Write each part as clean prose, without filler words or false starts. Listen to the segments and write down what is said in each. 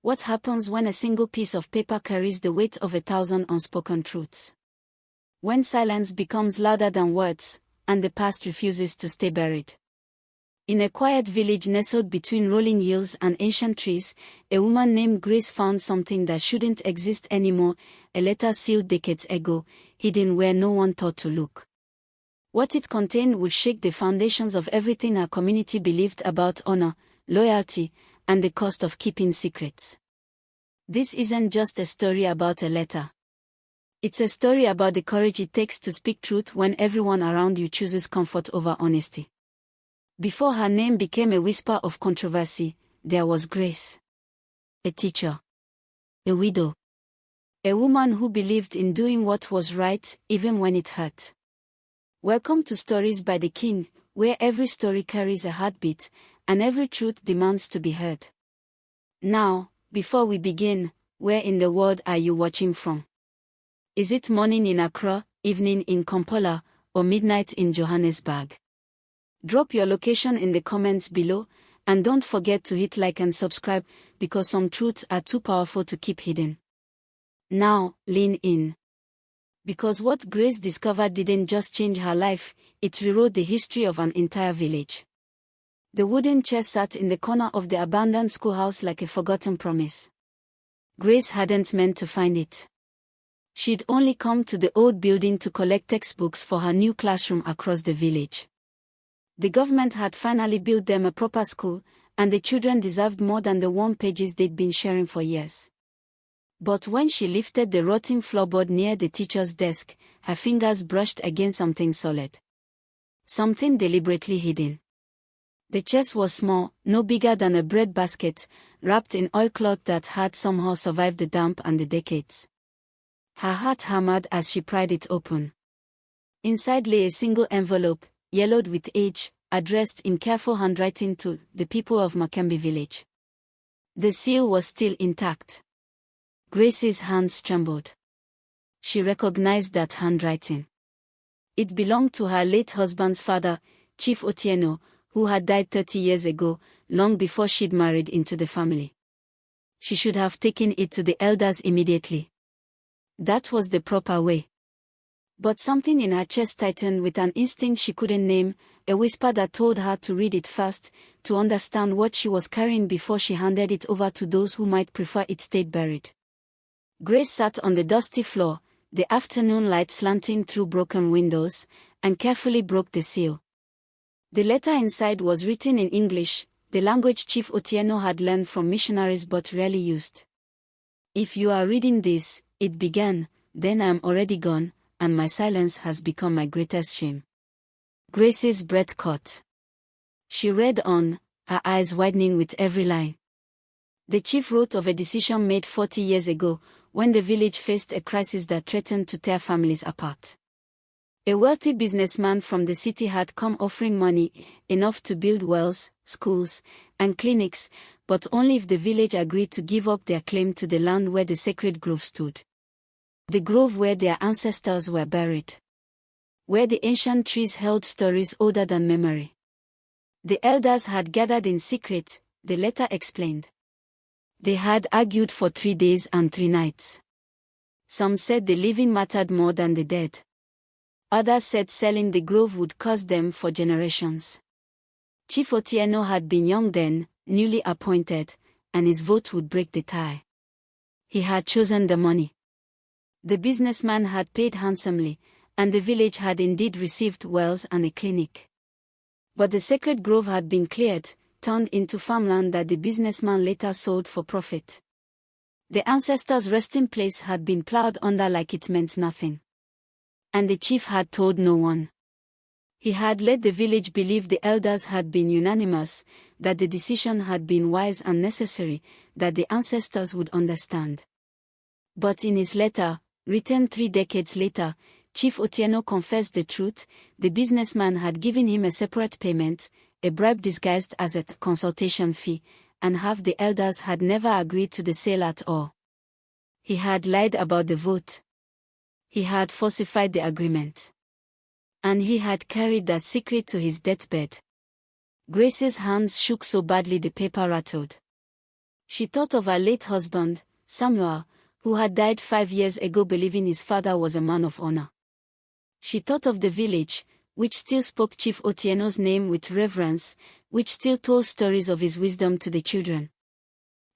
What happens when a single piece of paper carries the weight of 1,000 unspoken truths? When silence becomes louder than words, and the past refuses to stay buried. In a quiet village nestled between rolling hills and ancient trees, a woman named Grace found something that shouldn't exist anymore, a letter sealed decades ago, hidden where no one thought to look. What it contained would shake the foundations of everything our community believed about honor, loyalty, and the cost of keeping secrets. This isn't just a story about a letter. It's a story about the courage it takes to speak truth when everyone around you chooses comfort over honesty. Before her name became a whisper of controversy, there was Grace. A teacher. A widow. A woman who believed in doing what was right, even when it hurt. Welcome to Stories by the King, where every story carries a heartbeat, and every truth demands to be heard. Now, before we begin, where in the world are you watching from? Is it morning in Accra, evening in Kampala, or midnight in Johannesburg? Drop your location in the comments below, and don't forget to hit like and subscribe, because some truths are too powerful to keep hidden. Now, lean in. Because what Grace discovered didn't just change her life, it rewrote the history of an entire village. The wooden chair sat in the corner of the abandoned schoolhouse like a forgotten promise. Grace hadn't meant to find it. She'd only come to the old building to collect textbooks for her new classroom across the village. The government had finally built them a proper school, and the children deserved more than the warm pages they'd been sharing for years. But when she lifted the rotting floorboard near the teacher's desk, her fingers brushed against something solid. Something deliberately hidden. The chest was small, no bigger than a bread basket, wrapped in oilcloth that had somehow survived the damp and the decades. Her heart hammered as she pried it open. Inside lay a single envelope, yellowed with age, addressed in careful handwriting to the people of Makembe village. The seal was still intact. Grace's hands trembled. She recognized that handwriting. It belonged to her late husband's father, Chief Otieno, who had died 30 years ago, long before she'd married into the family. She should have taken it to the elders immediately. That was the proper way. But something in her chest tightened with an instinct she couldn't name, a whisper that told her to read it first, to understand what she was carrying before she handed it over to those who might prefer it stayed buried. Grace sat on the dusty floor, the afternoon light slanting through broken windows, and carefully broke the seal. The letter inside was written in English, the language Chief Otieno had learned from missionaries but rarely used. If you are reading this, it began, then I am already gone, and my silence has become my greatest shame. Grace's breath caught. She read on, her eyes widening with every line. The chief wrote of a decision made 40 years ago, when the village faced a crisis that threatened to tear families apart. A wealthy businessman from the city had come offering money, enough to build wells, schools, and clinics, but only if the village agreed to give up their claim to the land where the sacred grove stood. The grove where their ancestors were buried. Where the ancient trees held stories older than memory. The elders had gathered in secret, the letter explained. They had argued for 3 days and 3 nights. Some said the living mattered more than the dead. Others said selling the grove would cost them for generations. Chief Otieno had been young then, newly appointed, and his vote would break the tie. He had chosen the money. The businessman had paid handsomely, and the village had indeed received wells and a clinic. But the sacred grove had been cleared, turned into farmland that the businessman later sold for profit. The ancestors' resting place had been plowed under like it meant nothing. And the chief had told no one. He had let the village believe the elders had been unanimous, that the decision had been wise and necessary, that the ancestors would understand. But in his letter, written 3 decades later, Chief Otieno confessed the truth. The businessman had given him a separate payment, a bribe disguised as a consultation fee, and half the elders had never agreed to the sale at all. He had lied about the vote. He had falsified the agreement. And he had carried that secret to his deathbed. Grace's hands shook so badly the paper rattled. She thought of her late husband, Samuel, who had died 5 years ago, believing his father was a man of honor. She thought of the village, which still spoke Chief Otieno's name with reverence, which still told stories of his wisdom to the children.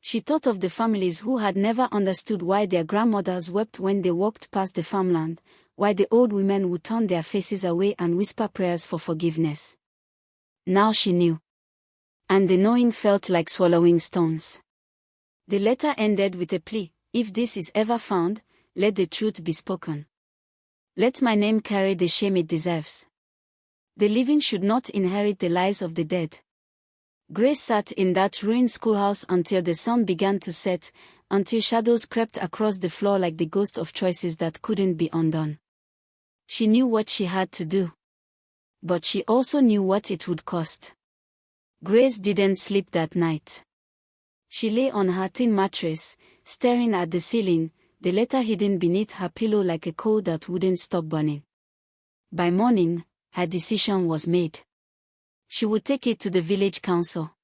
She thought of the families who had never understood why their grandmothers wept when they walked past the farmland, why the old women would turn their faces away and whisper prayers for forgiveness. Now she knew. And the knowing felt like swallowing stones. The letter ended with a plea: if this is ever found, let the truth be spoken. Let my name carry the shame it deserves. The living should not inherit the lies of the dead. Grace sat in that ruined schoolhouse until the sun began to set, until shadows crept across the floor like the ghost of choices that couldn't be undone. She knew what she had to do. But she also knew what it would cost. Grace didn't sleep that night. She lay on her thin mattress, staring at the ceiling, the letter hidden beneath her pillow like a coal that wouldn't stop burning. By morning, her decision was made. She would take it to the village council.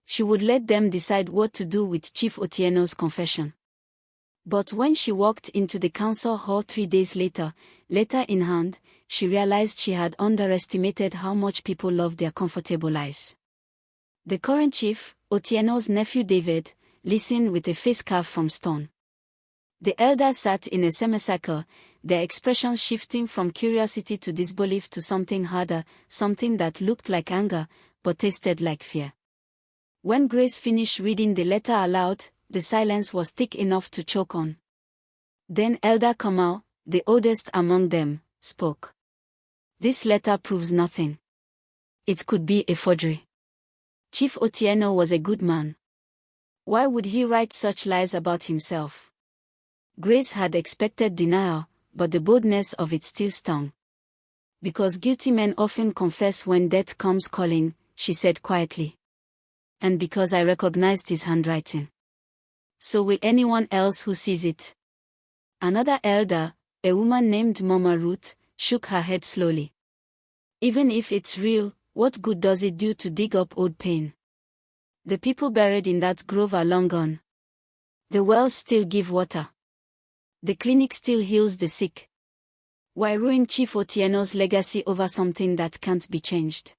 She would let them decide what to do with Chief Otieno's confession. But when she walked into the council hall 3 days later, letter in hand, she realized she had underestimated how much people loved their comfortable lives. The current chief, Otieno's nephew David, listened with a face carved from stone. The elders sat in a semicircle, their expressions shifting from curiosity to disbelief to something harder, something that looked like anger, but tasted like fear. When Grace finished reading the letter aloud, the silence was thick enough to choke on. Then Elder Kamal, the oldest among them, spoke. This letter proves nothing. It could be a forgery. Chief Otieno was a good man. Why would he write such lies about himself? Grace had expected denial, but the boldness of it still stung. Because guilty men often confess when death comes calling, she said quietly. And because I recognized his handwriting. So will anyone else who sees it? Another elder, a woman named Mama Ruth, shook her head slowly. Even if it's real, what good does it do to dig up old pain? The people buried in that grove are long gone. The wells still give water. The clinic still heals the sick. Why ruin Chief Otieno's legacy over something that can't be changed?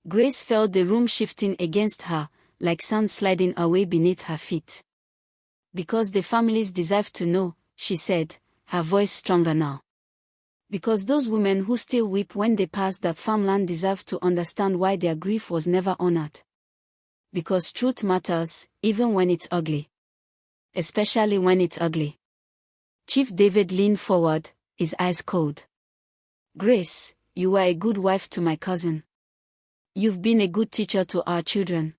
Grace felt the room shifting against her, like sand sliding away beneath her feet. Because the families deserve to know, she said, her voice stronger now. Because those women who still weep when they pass that farmland deserve to understand why their grief was never honored. Because truth matters, even when it's ugly. Especially when it's ugly. Chief David leaned forward, his eyes cold. Grace, you were a good wife to my cousin. You've been a good teacher to our children.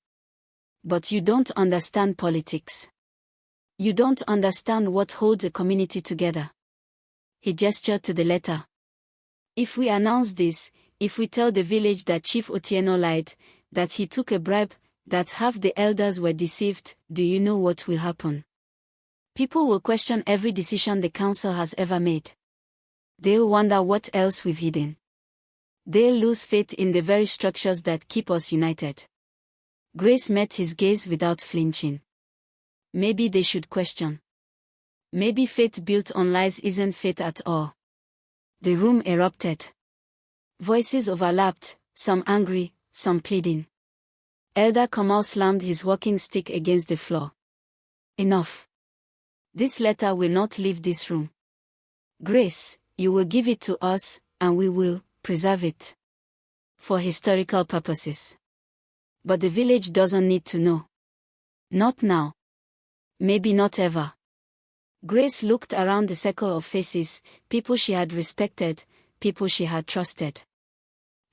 But you don't understand politics. You don't understand what holds a community together. He gestured to the letter. If we announce this, if we tell the village that Chief Otieno lied, that he took a bribe, that half the elders were deceived, do you know what will happen? People will question every decision the council has ever made. They'll wonder what else we've hidden. They'll lose faith in the very structures that keep us united. Grace met his gaze without flinching. Maybe they should question. Maybe faith built on lies isn't faith at all. The room erupted. Voices overlapped, some angry, some pleading. Elder Kamal slammed his walking stick against the floor. Enough. This letter will not leave this room. Grace, you will give it to us, and we will preserve it. For historical purposes. But the village doesn't need to know. Not now. Maybe not ever. Grace looked around the circle of faces, people she had respected, people she had trusted.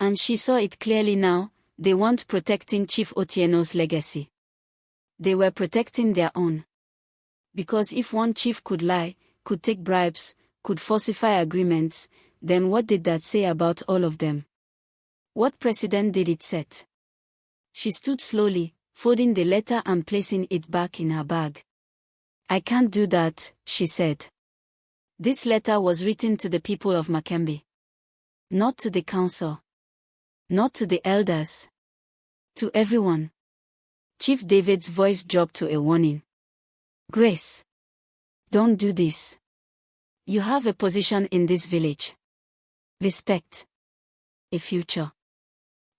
And she saw it clearly now, they weren't protecting Chief Otieno's legacy. They were protecting their own. Because if one chief could lie, could take bribes, could falsify agreements, then what did that say about all of them? What precedent did it set? She stood slowly, folding the letter and placing it back in her bag. I can't do that, she said. This letter was written to the people of Makembe. Not to the council. Not to the elders. To everyone. Chief David's voice dropped to a warning. Grace. Don't do this. You have a position in this village. Respect. A future.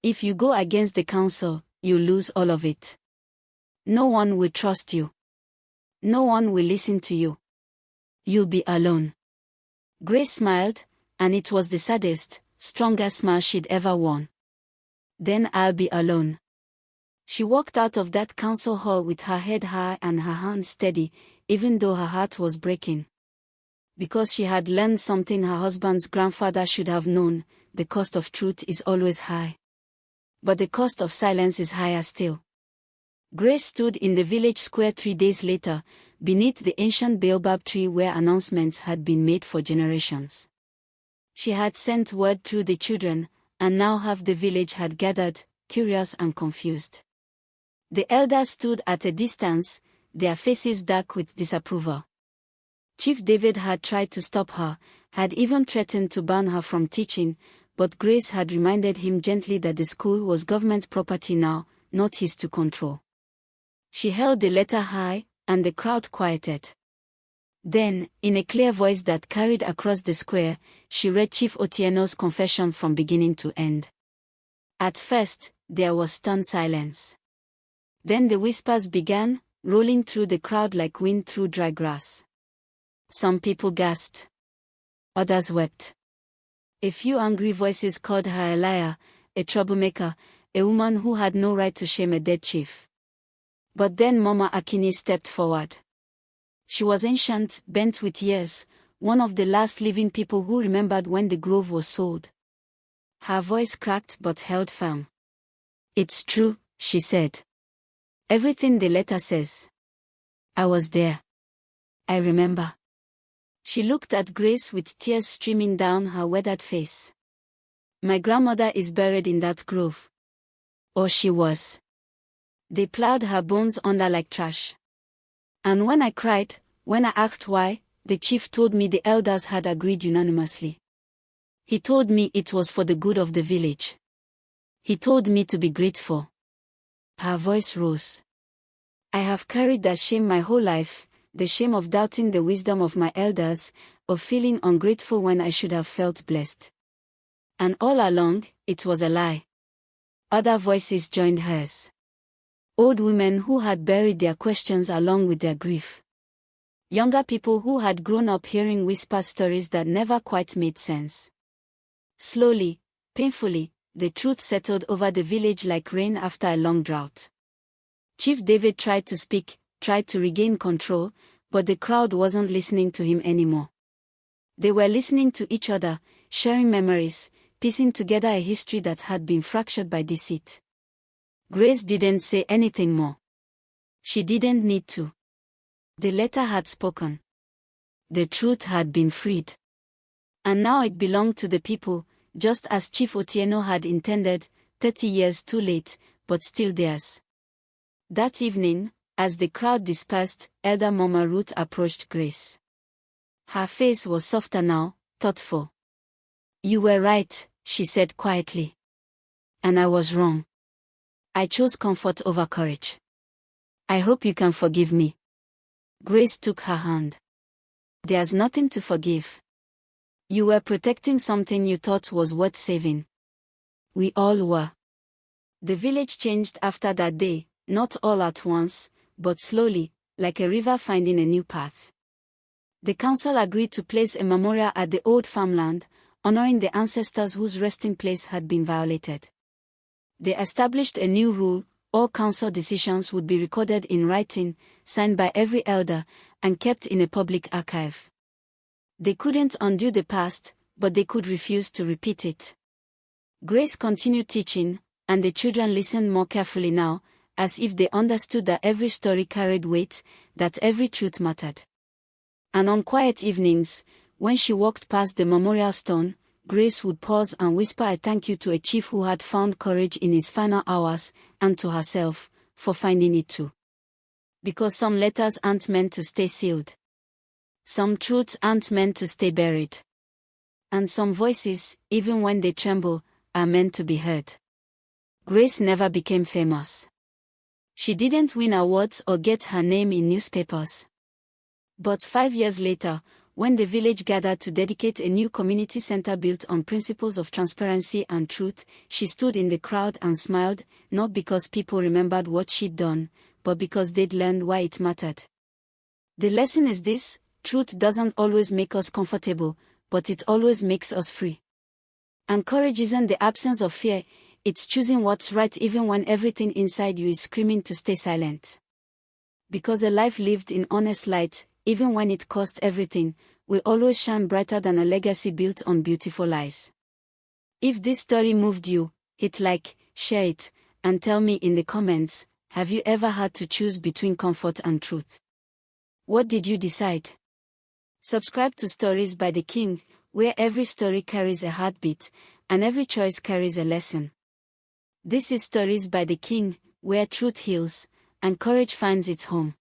If you go against the council, you lose all of it. No one will trust you. No one will listen to you. You'll be alone. Grace smiled, and it was the saddest, strongest smile she'd ever worn. Then I'll be alone. She walked out of that council hall with her head high and her hands steady, even though her heart was breaking. Because she had learned something her husband's grandfather should have known: the cost of truth is always high. But the cost of silence is higher still. Grace stood in the village square 3 days later, beneath the ancient baobab tree where announcements had been made for generations. She had sent word through the children, and now half the village had gathered, curious and confused. The elders stood at a distance, their faces dark with disapproval. Chief David had tried to stop her, had even threatened to ban her from teaching, but Grace had reminded him gently that the school was government property now, not his to control. She held the letter high, and the crowd quieted. Then, in a clear voice that carried across the square, she read Chief Otieno's confession from beginning to end. At first, there was stunned silence. Then the whispers began, rolling through the crowd like wind through dry grass. Some people gasped. Others wept. A few angry voices called her a liar, a troublemaker, a woman who had no right to shame a dead chief. But then Mama Akini stepped forward. She was ancient, bent with years, one of the last living people who remembered when the grove was sold. Her voice cracked but held firm. It's true, she said. Everything the letter says. I was there. I remember. She looked at Grace with tears streaming down her weathered face. My grandmother is buried in that grove. Or she was. They plowed her bones under like trash. And when I cried, when I asked why, the chief told me the elders had agreed unanimously. He told me it was for the good of the village. He told me to be grateful. Her voice rose. I have carried that shame my whole life, the shame of doubting the wisdom of my elders, of feeling ungrateful when I should have felt blessed. And all along, it was a lie. Other voices joined hers. Old women who had buried their questions along with their grief. Younger people who had grown up hearing whispered stories that never quite made sense. Slowly, painfully, the truth settled over the village like rain after a long drought. Chief David tried to speak, tried to regain control, but the crowd wasn't listening to him anymore. They were listening to each other, sharing memories, piecing together a history that had been fractured by deceit. Grace didn't say anything more. She didn't need to. The letter had spoken. The truth had been freed. And now it belonged to the people, just as Chief Otieno had intended, 30 years too late, but still theirs. That evening, as the crowd dispersed, Elder Mama Ruth approached Grace. Her face was softer now, thoughtful. You were right, she said quietly. And I was wrong. I chose comfort over courage. I hope you can forgive me. Grace took her hand. There's nothing to forgive. You were protecting something you thought was worth saving. We all were. The village changed after that day, not all at once, but slowly, like a river finding a new path. The council agreed to place a memorial at the old farmland, honoring the ancestors whose resting place had been violated. They established a new rule: all council decisions would be recorded in writing, signed by every elder, and kept in a public archive. They couldn't undo the past, but they could refuse to repeat it. Grace continued teaching, and the children listened more carefully now, as if they understood that every story carried weight, that every truth mattered. And on quiet evenings, when she walked past the memorial stone, Grace would pause and whisper a thank you to a chief who had found courage in his final hours, and to herself, for finding it too. Because some letters aren't meant to stay sealed. Some truths aren't meant to stay buried. And some voices, even when they tremble, are meant to be heard. Grace never became famous. She didn't win awards or get her name in newspapers. But 5 years later, when the village gathered to dedicate a new community center built on principles of transparency and truth, she stood in the crowd and smiled, not because people remembered what she'd done, but because they'd learned why it mattered. The lesson is this: truth doesn't always make us comfortable, but it always makes us free. And courage isn't the absence of fear, it's choosing what's right even when everything inside you is screaming to stay silent. Because a life lived in honest light, even when it cost everything, will always shine brighter than a legacy built on beautiful lies. If this story moved you, hit like, share it, and tell me in the comments, have you ever had to choose between comfort and truth? What did you decide? Subscribe to Stories by the King, where every story carries a heartbeat, and every choice carries a lesson. This is Stories by the King, where truth heals, and courage finds its home.